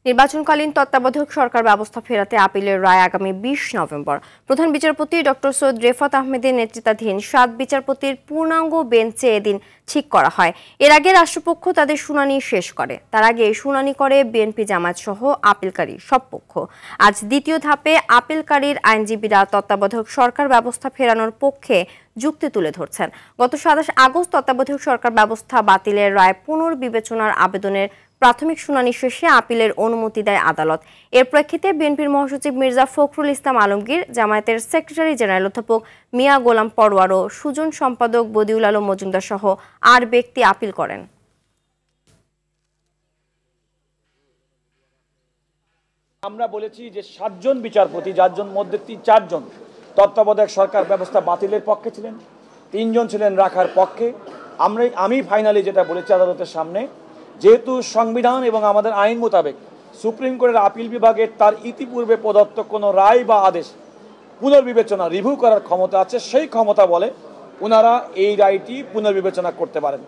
নির্বাচনকালীন তত্ত্বাবধায়ক সরকার ব্যবস্থা ফেরাতে আপিলের রায় আগামী ২০ নভেম্বর। প্রধান বিচারপতি ডক্টর সৈয়দ রেফাত আহমেদের নেতৃত্বাধীন ৭ বিচারপতির পূর্ণাঙ্গ বেঞ্চে এদিন ঠিক করা হয়। এর আগে রাষ্ট্রপক্ষ তাদের শুনানি শেষ করে। তার আগে শুনানি করে বিএনপি জামায়াত সহ আপিলকারী সব পক্ষ। আজ দ্বিতীয় ধাপে আপিলকারীর আইনজীবীরা তত্ত্বাবধায়ক সরকার ব্যবস্থা ফেরানোর পক্ষে যুক্তি তুলে ধরছেন। গত ২৭ আগস্ট তত্ত্বাবধায়ক সরকার ব্যবস্থা বাতিলের রায় পুনর্বিবেচনার আবেদনের প্রাথমিক শুনানি শেষে আপিলের অনুমতি দেয় আদালত। এর প্রেক্ষিতে বিএনপির মহাসচিব মির্জা ফখরুল ইসলাম আলমগীর, জামায়াতের সেক্রেটারি জেনারেল অধ্যাপক মিয়া গোলাম পরোয়ার ও সুজন সম্পাদক বদিউল আলম মজুমদার সহ ৮ ব্যক্তি আপিল করেন। আমরা বলেছি যে ৭ জন বিচারপতি, যার মধ্যে ৪ জন তত্ত্বাবধায়ক সরকার ব্যবস্থা বাতিলের পক্ষে ছিলেন, ৩ জন ছিলেন রাখার পক্ষে। আমি ফাইনালি যেটা বলেছি আদালতের সামনে, যেহেতু সংবিধান এবং আমাদের আইন মোতাবেক সুপ্রিম কোর্টের আপিল বিভাগের তার ইতিপূর্বে প্রদত্ত কোনো রায় বা আদেশ পুনর্বিবেচনা রিভিউ করার ক্ষমতা আছে, সেই ক্ষমতা বলে ওনারা এই রায়টি পুনর্বিবেচনা করতে পারেন।